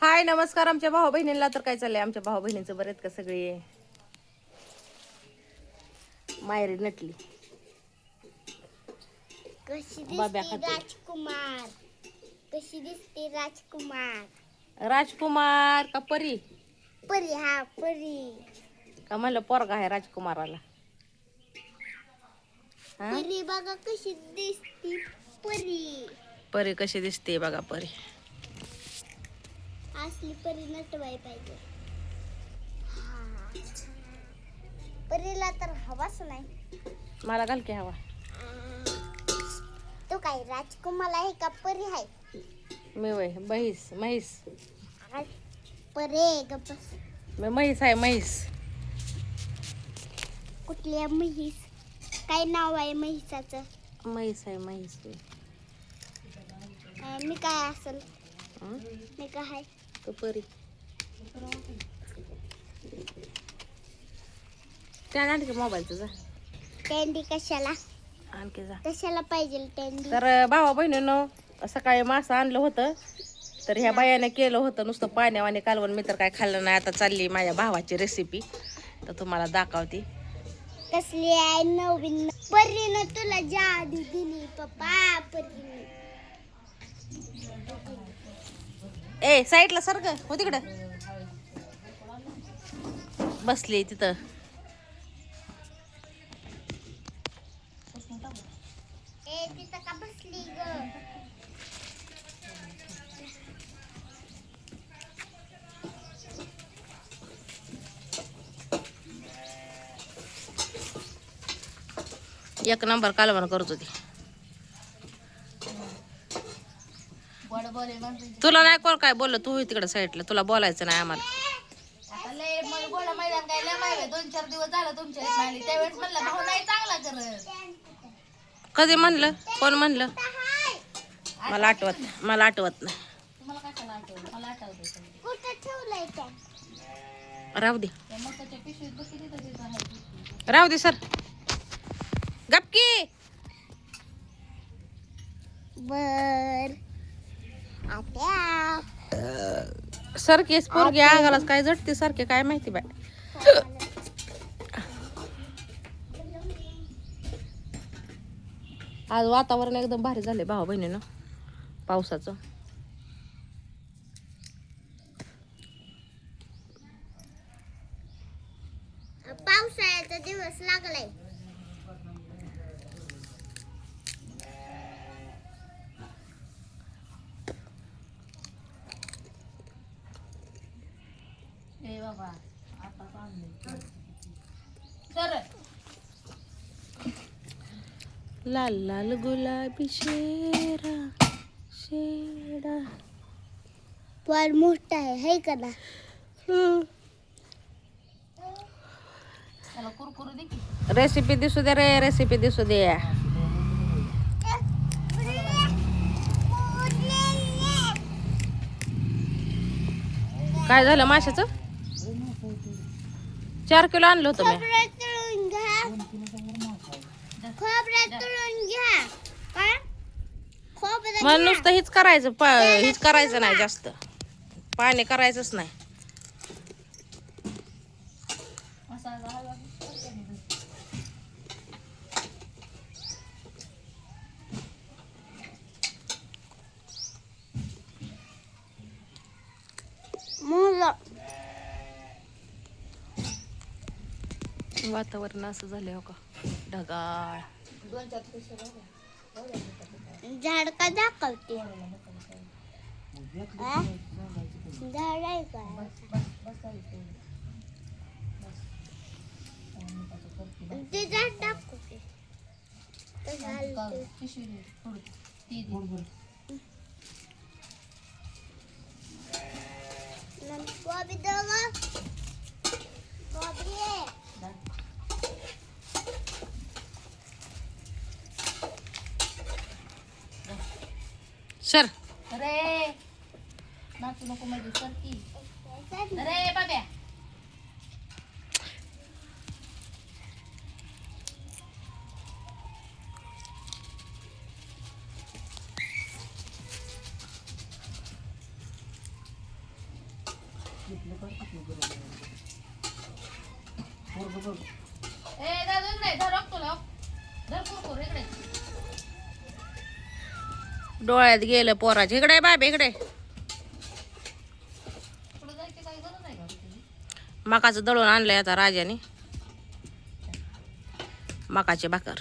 हाय नमस्कार आमच्या भाऊ बहिणींना. तर काय चाललंय आमच्या भाऊ बहिणींचं बरेच का सगळे मायरी नटली. कशी बाब्या दिसते खातोय. राजकुमार? कशी दिसते राजकुमार? राजकुमार का परी? परी, हा परी. का म्हणलं पोरगा आहे राजकुमाराला? हा? परी बघा कशी दिसते परी. परी कशी दिसते बघा परी. असली परी नटवाय पाहिजे. परीला तर हवाच नाही. मला घाल की हवा. तो काय राजकुमार आहे का परी आहे? मी वय म्हैस म्हैस. परे गप्पस. मी म्हैस आहे म्हैस. कुठल्या म्हैस? काय नाव आहे म्हैसाचं? म्हैस आहे म्हैस. मी काय असेल? हं? मी काय आहे? तो परी. त्या आणखी की मोबाईल तुझा. टेंडी कशाला? आणखी जा. कशाला पाहिजे टेंडी? तर भावा बहिणीनं सकाळी मासं आणलं होतं. तर ह्या बायाने केलं होतं नुसतं पाण्यावाने कालवण. मी तर काय खाल्लं नाही. आता चालली माझ्या भावाची रेसिपी, तर तुम्हाला दाखवते. कसली आहे नवीन? परीनं तुला जादू दिली पप्पा. परीने ए साईडला सर ग हो तिकडं. बसली तिथं. तिथं का बसली ग? एक नंबर कालवण करत होती. तुला नाही कोण काय बोललं? तू तिकडं साईडला. तुला बोलायचं नाही आम्हाला. कधी म्हणलं? कोण म्हणलं? मला आठवत नाही. कुठं ठेवलंय त्या? राहू दे राहू दे सर. गपकी. बर आता सारखीच पोरगी अंगालाच काय जटते सारखे काय माहिती बाय. आज वातावरण एकदम भारी झाले भाऊ बहिणीनं पावसाचं. पावसाळ्याचा दिवस लागलाय. लाल लाल गुलाबी शेरा शेडा. फार मोठा आहे का ना? रेसिपी दिसू दे रे. रेसिपी दिसू दे. काय झालं माशाचं? 4 किलो आणलं होतं मी. खोबरं तळून घ्या. खोबरं तळून घ्या. काय? खोबरं मला घ्या. नुसतं हीच करायचं. हीच करायचं नाही जास्त. पाणी करायचंच नाही. मुलं वातावरण असं झालंय हो का ढगाळ. झाड का दाखवते? झाड आहे का? ते झाड दाखवते. बॉबी दोघं बॉबी सर अरे नाचू नको मध्ये सर की. अरे बाब्या ए दादू इकडे धर तुला धर कुरकुर इकडे डोळ्यात गेलं पोराच्या. इकडे बाबे इकडे. पुढे जायची काही गरज नाही का तुझी? मकाचं दळून आणलंय आता राजाने. मकाचे भाकर.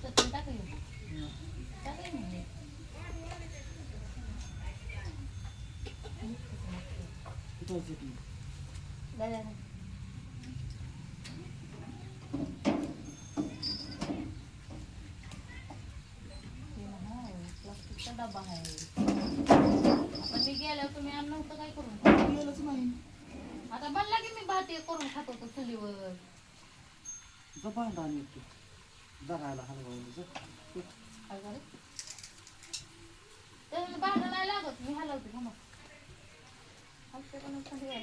चटणी टाकली टाकली म्हणजे प्लास्टिकचा डबा आहे. पण मी गेल्यावर तुम्ही आणलं होतं काय करून? गेलंच नाही. आता बनला की मी भात हे करून खात होतो चुलीवर. भांडा आणि धरायला हलवायला काय झालं? तर भांडं नाही लागत मी हलवते थांबा.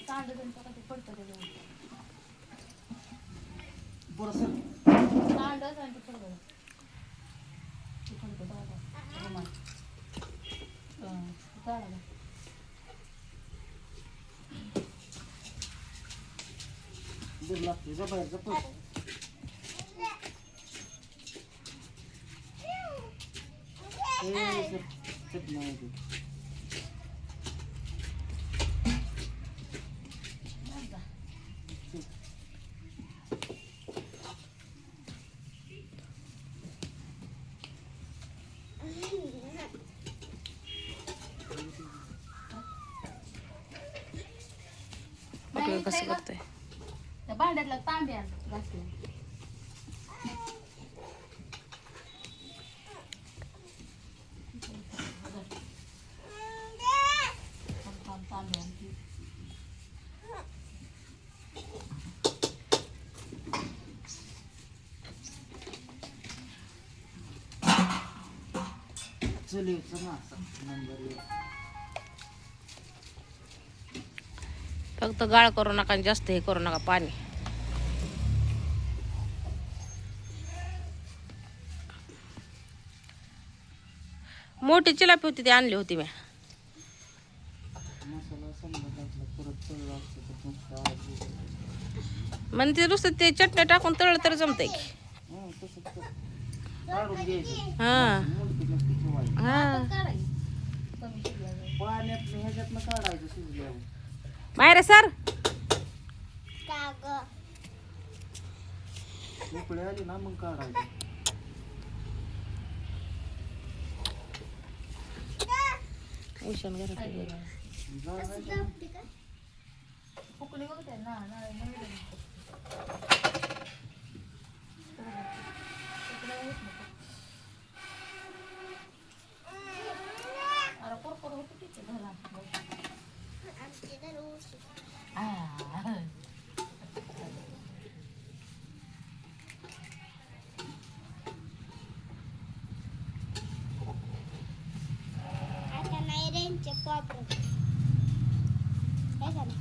सांड कधी पडतं त्याच्यावर बरं सर सांडच आणि ते पडतं ते पडतं बघा रुमाल काढा दूर लागते जा बाहेर जा पळ. चटणी आहे ती. बघ कसं करतोय. त्या भांड्यातला तांब्या घासला तांब्या चुलीचा मासा नंबर 1. फक्त गाळ करू नका आणि जास्त हे करू नका पाणी. मोठी चिलापी होती ती आणली होती मी. मसाला समजा टाकला परत तळलं असतं तर तुमचं म्हणजे नुसतं ते चटणी टाकून तळलं तर जमतंय की. तसंच कर. काढून घ्यायचं. हा मोठी नसती ठेवायची. हा काढायची कमी शिजल्यावर. पाण्यात ह्याच्यातनं काढायचं शिजल्यावर. मायरे सर काग उकळी आली ना मग काढायचं. उशान घरात जाळायचं. उकळी बघते ना अरे कोरकोर होती तिथे घरा आमची तर ऊस आता नाही रेंजचे प्रॉब्लेम आहे का नाही?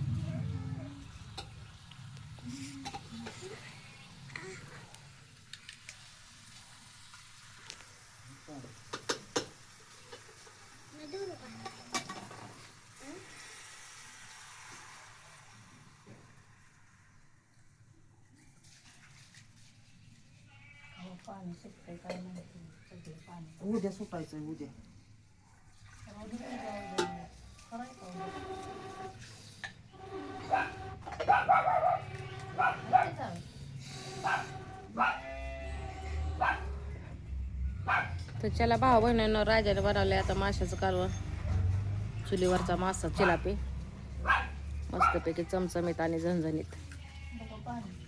मी धरू का? पाणी सुटतंय काय माहिती सगळे पाणी उद्या सुटायचंय उद्या. तर चला भाऊ बहिणीनं राजाने बनवले आता माशाचं कालवण. चुलीवरचा मासा चिलापी मस्तपैकी चमचमीत आणि झणझणीत. पाणी